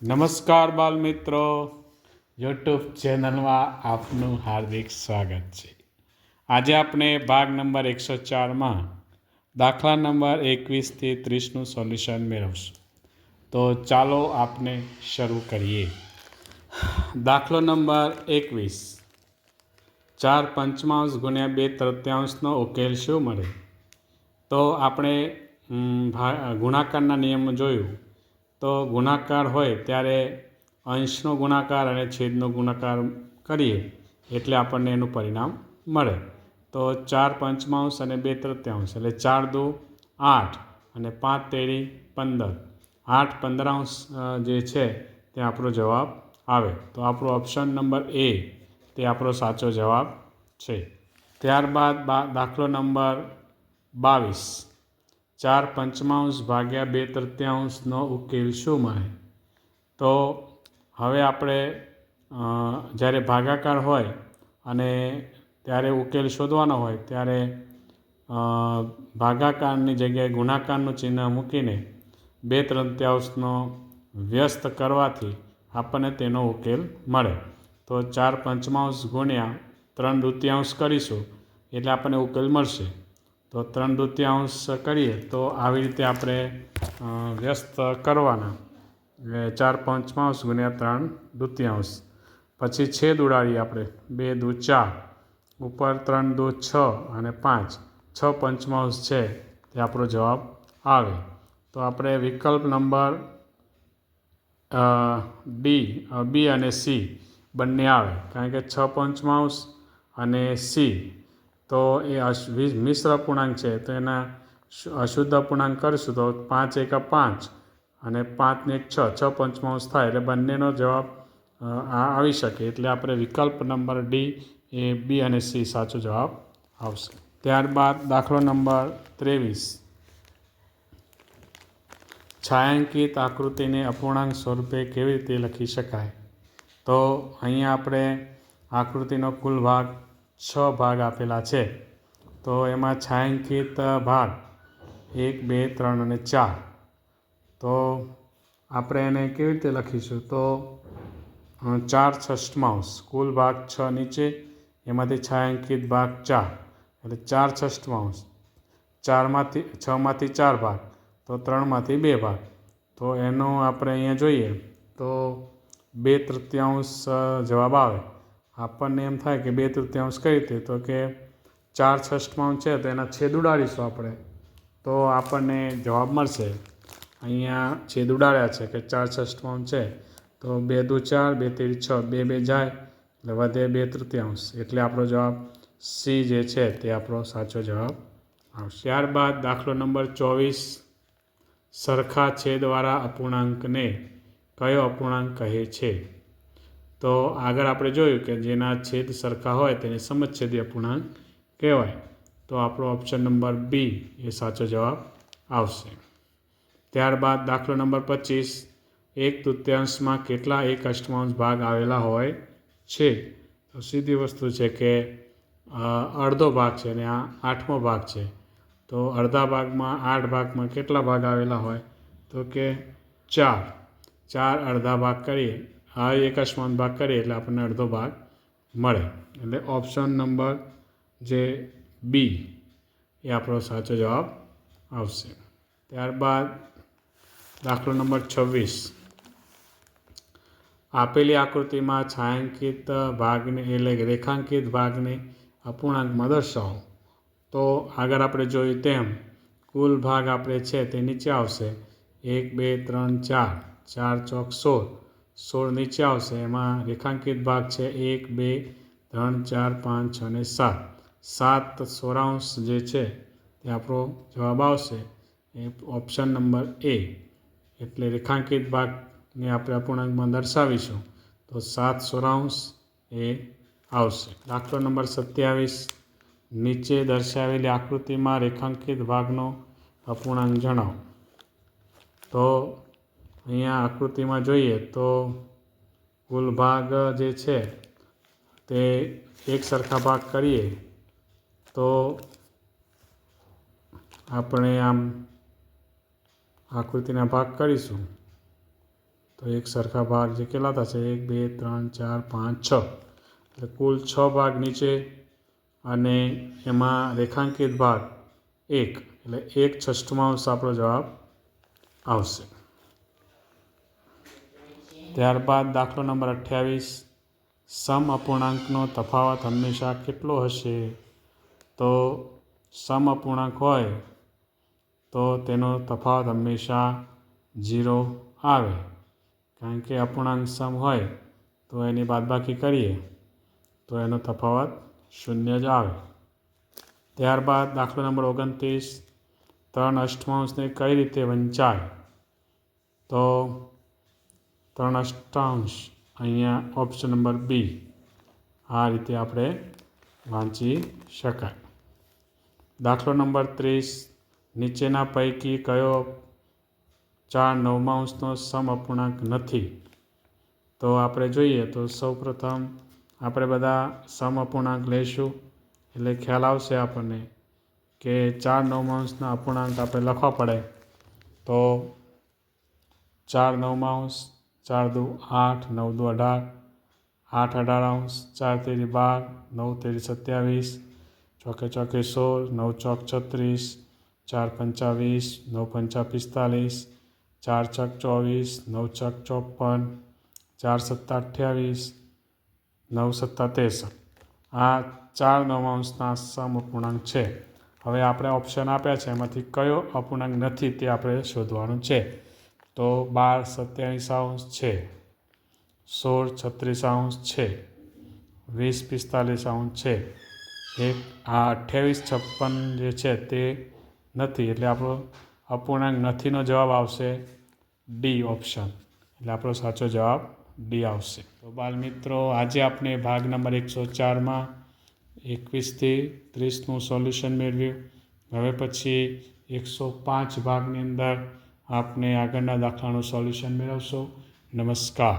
નમસ્કાર બાલ મિત્રો, યુટ્યુબ ચેનલમાં આપનું હાર્દિક સ્વાગત છે. આજે આપણે ભાગ નંબર 104માં દાખલા નંબર 21થી 30નું સોલ્યુશન મેળવશું. તો ચાલો આપણે શરૂ કરીએ. દાખલો નંબર 21, 4/5 ગુણ્યા 2/3નો ઉકેલ શું મળે? તો આપણે ગુણાકારના નિયમ જોયું. તો ગુણાકાર હોય ત્યારે અંશનો ગુણાકાર અને છેદનો ગુણાકાર કરીએ એટલે આપણને એનું પરિણામ મળે. તો 4/5 અને 2/3 એટલે 4 દુ 8 અને 5 તેરી 15. 8/15 જે છે તે આપણો જવાબ આવે. તો આપણો ઓપ્શન નંબર એ તે આપણો સાચો જવાબ છે. ત્યારબાદ દાખલો નંબર 22, 4/5 ભાગ્યા 2/3નો ઉકેલ શું મળે? તો હવે આપણે જ્યારે ભાગાકાર હોય અને ત્યારે ઉકેલ શોધવાનો હોય ત્યારે ભાગાકારની જગ્યાએ ગુણાકારનું ચિહ્ન મૂકીને 2/3નો વ્યસ્ત કરવાથી આપણને તેનો ઉકેલ મળે. તો 4/5 ગુણ્યા 3/2 કરીશું એટલે આપણને ઉકેલ મળશે. તો 3/2 કરીએ તો આવી રીતે આપણે વ્યસ્ત કરવાના. 4/5 ગુણ્યા 3/2. પછી છેદ ઉડાડીએ આપણે. 2 દુ 4, ઉપર 3 દુ 6 અને 5. 6/5 છે તે આપણો જવાબ આવે. તો આપણે વિકલ્પ નંબર બી અને સી બંને આવે, કારણ કે 6/5 અને સી તો એ મિશ્ર અપૂર્ણાંક છે. તો એના અશુદ્ધ અપૂર્ણાંક કરીશું તો 5 એકા 5 અને 5 ને 1 6, 6/5 થાય એટલે બંનેનો જવાબ આવી શકે. એટલે આપણે વિકલ્પ નંબર ડી એ બી અને સી સાચો જવાબ આવશે. ત્યારબાદ દાખલો નંબર 23, છાંયાંકિત આકૃતિને અપૂર્ણાંક સ્વરૂપે કેવી રીતે લખી શકાય? તો અહીંયા આપણે આકૃતિનો કુલ ભાગ 6 ભાગ આપેલા છે. તો એમાં છાંયાંકિત ભાગ 1, 2, 3 અને 4. તો આપણે એને કેવી રીતે લખીશું? તો 4/6 કુલ ભાગ 6 નીચે, એમાંથી છાંયાંકિત ભાગ 4 એટલે 4/6. 6માંથી 4 ભાગ તો 3માંથી 2 ભાગ. તો એનો આપણે અહીંયા જોઈએ તો 2/3 જવાબ આવે. આપણને એમ થાય કે 2/3 કઈ રીતે? તો કે 4/6 છે તો એના છેદ ઉડાડીશું આપણે તો આપણને જવાબ મળશે. અહીંયા છેદ ઉડાડ્યા છે કે 4/6 છે તો 2 દુ 4, 2 તેરી 6, 2 2 જાય એટલે વધે 2/3. એટલે આપણો જવાબ સી જે છે તે આપણો સાચો જવાબ આવશે. ત્યારબાદ દાખલો નંબર 24, સરખા છેદવાળા અપૂર્ણાંકને કયો અપૂર્ણાંક કહે છે? તો આગળ આપણે જોયું કે જેના છેદ સરખા હોય તેને સમછેદી અપૂર્ણાંક કહેવાય. તો આપણો ઓપ્શન નંબર બી એ સાચો જવાબ આવશે. ત્યારબાદ દાખલો નંબર 25, 1/3 કેટલા 1/8 ભાગ આવેલા હોય છે? તો સીધી વસ્તુ છે કે અડધો ભાગ છે અને આ 8મો ભાગ છે. તો અડધા ભાગમાં 8 ભાગમાં કેટલા ભાગ આવેલા હોય? તો કે 4. 4 અડધા ભાગ કરીએ, 1/8 ભાગ કરીએ એટલે આપણને અડધો ભાગ મળે. એટલે ઓપ્શન નંબર જે બી એ આપણો સાચો જવાબ આવશે. ત્યારબાદ દાખલો નંબર 26, આપેલી આકૃતિમાં છાંયાંકિત ભાગને એટલે રેખાંકિત ભાગને અપૂર્ણાંકમાં દર્શાવો. તો આગળ આપણે જોયું તેમ કુલ ભાગ આપણે છે તે નીચે આવશે. 1, 2, 3, 4, 4 ચોક 16, 16 નીચે આવશે. એમાં રેખાંકિત ભાગ છે 1, 2, 3, 4, 5, 6 અને 7. 7 સોરાંશ જે છે તે આપણો જવાબ આવશે. એ ઓપ્શન નંબર એ. એટલે રેખાંકિત ભાગને આપણે અપૂર્ણાંકમાં દર્શાવીશું તો 7 સોરાંશ એ આવશે. દાખલો નંબર 27, નીચે દર્શાવેલી આકૃતિમાં રેખાંકિત ભાગનો અપૂર્ણાંક જણાવો. તો અહીંયા આકૃતિમાં જોઈએ તો કુલ ભાગ જે છે તે એક સરખા ભાગ કરીએ તો આપણે આમ આકૃતિના ભાગ કરીશું તો તો એક સરખા ભાગ જે કેટલા થશે 1 2 3 4 5 6 એટલે કુલ 6 ભાગ નીચે અને એમાં રેખાંકિત ભાગ 1 એટલે 1/6 આપણો જવાબ આવશે. ત્યારબાદ દાખલો નંબર 28 સમ અપૂર્ણાંકનો તફાવત હંમેશા કેટલો હશે? તો સમ અપૂર્ણાંક હોય તો તેનો તફાવત હંમેશા 0 આવે, કારણ કે અપૂર્ણાંક સમ હોય તો એની બાદબાકી કરીએ તો એનો તફાવત 0 જ આવે. ત્યારબાદ દાખલો નંબર 29 3/8 કઈ રીતે વંચાય? તો 3/8 અહીંયા ઓપ્શન નંબર બી આ રીતે આપણે વાંચી શકાય. દાખલો નંબર 30 નીચેના પૈકી કયો 4/9 સમ અપૂર્ણાંક નથી? તો આપણે જોઈએ તો સૌપ્રથમ આપણે બધા સમ અપૂર્ણાંક લઈશું એટલે ખ્યાલ આવશે આપણને કે 4/9 અપૂર્ણાંક આપણે લખવા પડે. તો 4/9 4 દુ 8 9 દુ 18 8 18 4 તેરી 12 9 તેરી 27 ચોકે ચોકે 16 9 ચોક 36 4 પંચા 20 9 પંચા 45 4 છક 24 9 છક 54 4 સત્તા 28 9 સત્તા 63. આ 4/9 સમ અપૂર્ણાંક છે. હવે આપણે ઓપ્શન આપ્યા છે એમાંથી કયો અપૂર્ણાંક નથી તે આપણે શોધવાનું છે. તો 12 27 છે, 16 36 છે, 20 45 છે. આ 28 56 જે છે તે નથી, એટલે આપણો અપૂર્ણાંક નથીનો જવાબ આવશે ડી ઓપ્શન. એટલે આપણો સાચો જવાબ ડી આવશે. તો બાળ મિત્રો, આજે આપણે ભાગ નંબર 104માં 21 થી 30નું સોલ્યુશન મેળવ્યું. હવે પછી 105 ભાગની અંદર આપણે આગળના દાખલાનું સોલ્યુશન મેળવશું. નમસ્કાર.